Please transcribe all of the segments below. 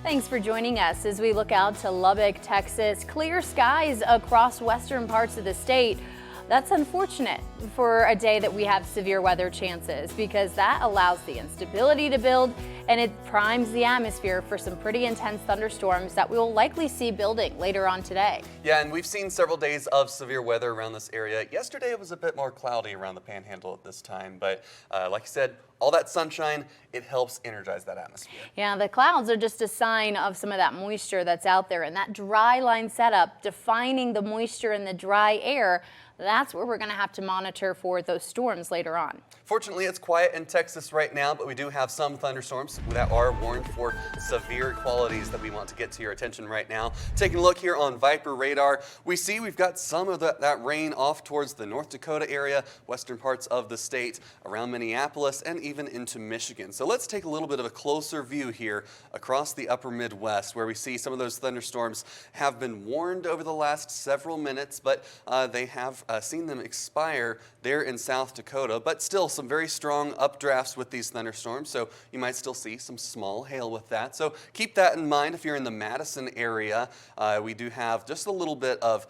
Thanks for joining us as we look out to Lubbock, Texas. Clear skies across western parts of the state. That's unfortunate for a day that we have severe weather chances because that allows the instability to build and it primes the atmosphere for some pretty intense thunderstorms that we will likely see building later on today. Yeah, and we've seen several days of severe weather around this area. Yesterday it was a bit more cloudy around the Panhandle at this time, but like you said, all that sunshine, it helps energize that atmosphere. Yeah, the clouds are just a sign of some of that moisture that's out there, and that dry line setup defining the moisture in the dry air. That's where we're going to have to monitor for those storms later on. Fortunately, it's quiet in Texas right now, but we do have some thunderstorms that are warned for severe qualities that we want to get to your attention right now. Taking a look here on Vipir radar, we've got some of that rain off towards the North Dakota area, western parts of the state, around Minneapolis, and even into Michigan. So let's take a little bit of a closer view here across the upper Midwest, where we see some of those thunderstorms have been warned over the last several minutes, but they have seen them expire there in South Dakota, but still some very strong updrafts with these thunderstorms, so you might still see some small hail with that. So keep that in mind if you're in the Madison area. We do have just a little bit of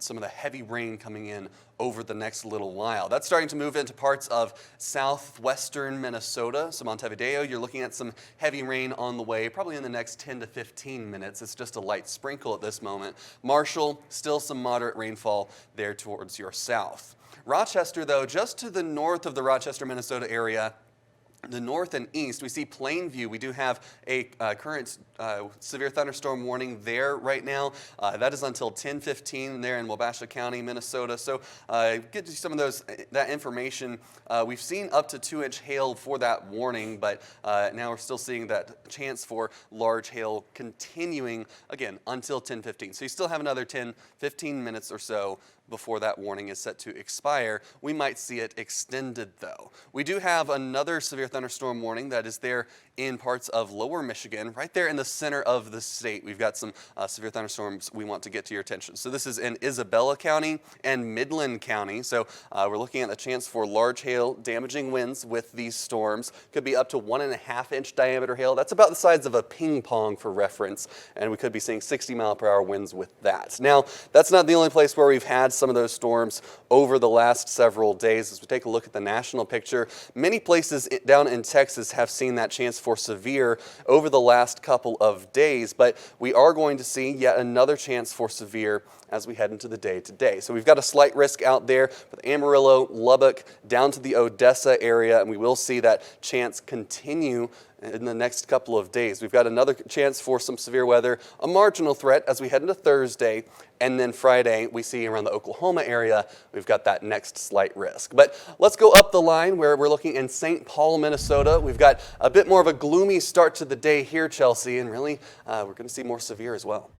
some of the heavy rain coming in over the next little while. That's starting to move into parts of southwestern Minnesota. So Montevideo, you're looking at some heavy rain on the way, probably in the next 10 to 15 minutes. It's just a light sprinkle at this moment. Marshall, still some moderate rainfall there towards your south. Rochester, though, just to the north of the Rochester, Minnesota area, the north and east, we see Plainview. We do have a current severe thunderstorm warning there right now. That is until 10:15 there in Wabasha County, Minnesota. So get you some of that information. We've seen up to 2-inch hail for that warning, but now we're still seeing that chance for large hail continuing again until 10:15. So you still have another 10-15 minutes or so before that warning is set to expire. We might see it extended though. We do have another severe thunderstorm warning that is there in parts of lower Michigan, right there in the center of the state. We've got some severe thunderstorms we want to get to your attention. So this is in Isabella County and Midland County. So we're looking at a chance for large hail, damaging winds with these storms. Could be up to 1.5-inch diameter hail. That's about the size of a ping pong for reference. And we could be seeing 60-mile-per-hour winds with that. Now, that's not the only place where we've had some of those storms over the last several days. As we take a look at the national picture, many places down in Texas have seen that chance for severe over the last couple of days, but we are going to see yet another chance for severe as we head into the day today. So we've got a slight risk out there with Amarillo, Lubbock, down to the Odessa area, and we will see that chance continue in the next couple of days. We've got another chance for some severe weather, a marginal threat as we head into Thursday, and then Friday we see around the Oklahoma area, we've got that next slight risk. But let's go up the line where we're looking in St. Paul, Minnesota. We've got a bit more of a gloomy start to the day here, Chelsea, and really we're going to see more severe as well.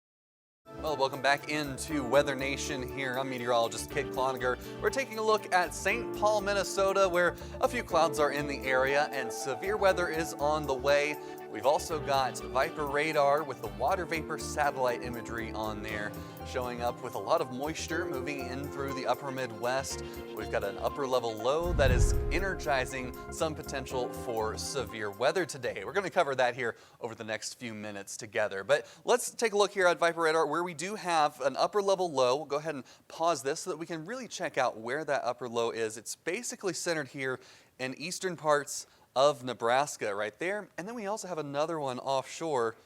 Well, welcome back into Weather Nation here. I'm meteorologist Kit Cloninger. We're taking a look at St. Paul, Minnesota, where a few clouds are in the area and severe weather is on the way. We've also got Vipir radar with the water vapor satellite imagery on there, showing up with a lot of moisture moving in through the upper Midwest. We've got an upper level low that is energizing some potential for severe weather today. We're going to cover that here over the next few minutes together. But let's take a look here at Vipir radar where we do have an upper level low. We'll go ahead and pause this so that we can really check out where that upper low is. It's basically centered here in eastern parts of Nebraska right there. And then we also have another one offshore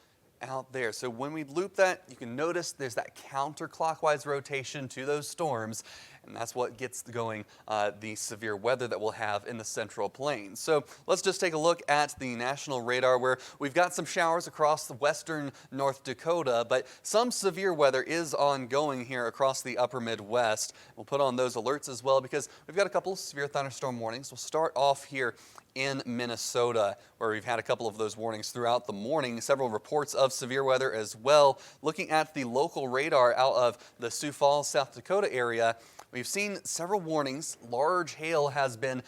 out there. So when we loop that, you can notice there's that counterclockwise rotation to those storms, and that's what gets going the severe weather that we'll have in the Central Plains. So let's just take a look at the national radar where we've got some showers across the western North Dakota, but some severe weather is ongoing here across the upper Midwest. We'll put on those alerts as well because we've got a couple of severe thunderstorm warnings. We'll start off here in Minnesota, where we've had a couple of those warnings throughout the morning. Several reports of severe weather as well. Looking at the local radar out of the Sioux Falls, South Dakota area, we've seen several warnings. Large hail has been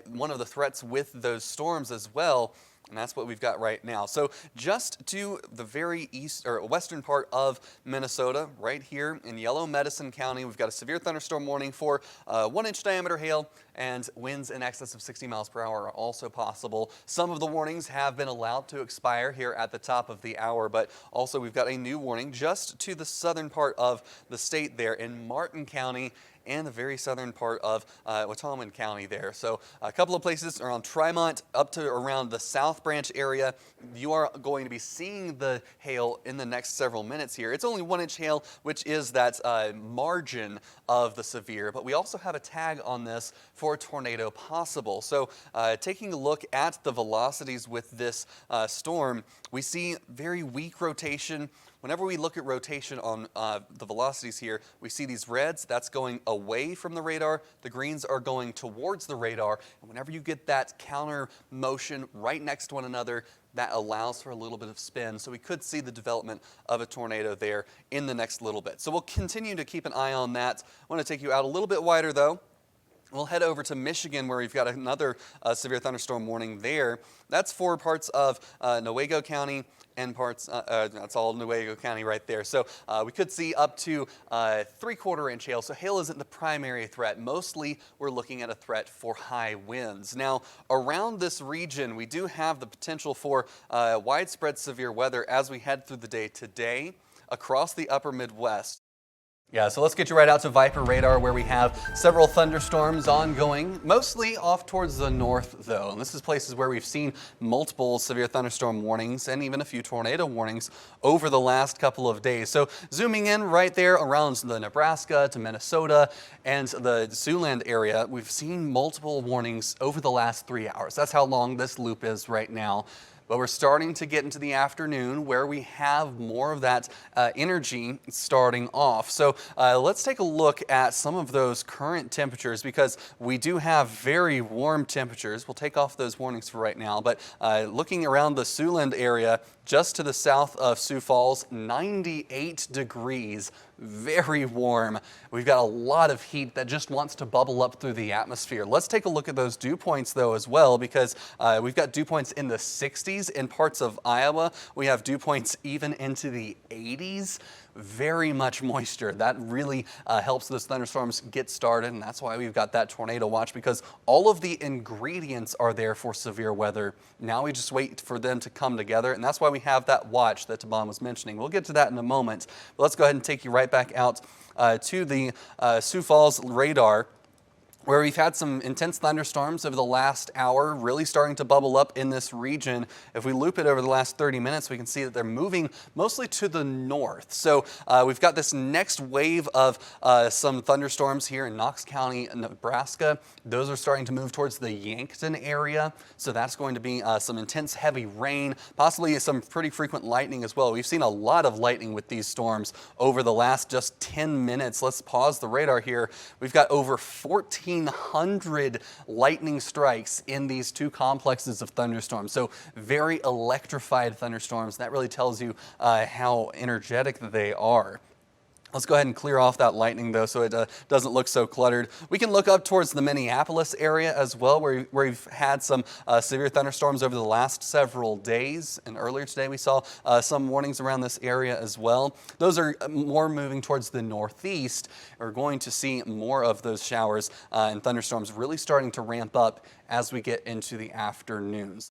one of the threats with those storms as well. And that's what we've got right now. So just to the very east or western part of Minnesota, right here in Yellow Medicine County, we've got a severe thunderstorm warning for 1-inch diameter hail, and winds in excess of 60 miles per hour are also possible. Some of the warnings have been allowed to expire here at the top of the hour, but also we've got a new warning just to the southern part of the state there in Martin County and the very southern part of Watonwan County there. So a couple of places around Trimont up to around the South Branch area. You are going to be seeing the hail in the next several minutes here. It's only 1-inch hail, which is that margin of the severe, but we also have a tag on this for a tornado possible. So taking a look at the velocities with this storm, we see very weak rotation. Whenever we look at rotation on the velocities here, we see these reds, that's going away from the radar. The greens are going towards the radar. And whenever you get that counter motion right next to one another, that allows for a little bit of spin. So we could see the development of a tornado there in the next little bit. So we'll continue to keep an eye on that. I want to take you out a little bit wider though. We'll head over to Michigan where we've got another severe thunderstorm warning there. That's for parts of Newaygo County and parts, that's all Newaygo County right there. So we could see up to 3/4 inch hail. So hail isn't the primary threat. Mostly we're looking at a threat for high winds. Now around this region, we do have the potential for widespread severe weather as we head through the day today across the upper Midwest. Yeah, so let's get you right out to Vipir radar where we have several thunderstorms ongoing, mostly off towards the north though. And this is places where we've seen multiple severe thunderstorm warnings and even a few tornado warnings over the last couple of days. So zooming in right there around the Nebraska to Minnesota and the Siouxland area, we've seen multiple warnings over the last 3 hours. That's how long this loop is right now. But we're starting to get into the afternoon where we have more of that energy starting off. So let's take a look at some of those current temperatures because we do have very warm temperatures. We'll take off those warnings for right now. But looking around the Siouxland area, just to the south of Sioux Falls, 98 degrees, very warm. We've got a lot of heat that just wants to bubble up through the atmosphere. Let's take a look at those dew points though as well because we've got dew points in the 60s in parts of Iowa. We have dew points even into the 80s. Very much moisture. That really helps those thunderstorms get started, and that's why we've got that tornado watch because all of the ingredients are there for severe weather. Now we just wait for them to come together, and that's why we have that watch that Taban was mentioning. We'll get to that in a moment, but let's go ahead and take you right back out to the Sioux Falls radar, where we've had some intense thunderstorms over the last hour, really starting to bubble up in this region. If we loop it over the last 30 minutes, we can see that they're moving mostly to the north. So we've got this next wave of some thunderstorms here in Knox County, Nebraska. Those are starting to move towards the Yankton area. So that's going to be some intense heavy rain, possibly some pretty frequent lightning as well. We've seen a lot of lightning with these storms over the last just 10 minutes. Let's pause the radar here. We've got over 1,400 lightning strikes in these two complexes of thunderstorms. So very electrified thunderstorms. That really tells you how energetic they are. Let's go ahead and clear off that lightning though so it doesn't look so cluttered. We can look up towards the Minneapolis area as well where we've had some severe thunderstorms over the last several days. And earlier today we saw some warnings around this area as well. Those are more moving towards the northeast. We're going to see more of those showers and thunderstorms really starting to ramp up as we get into the afternoons.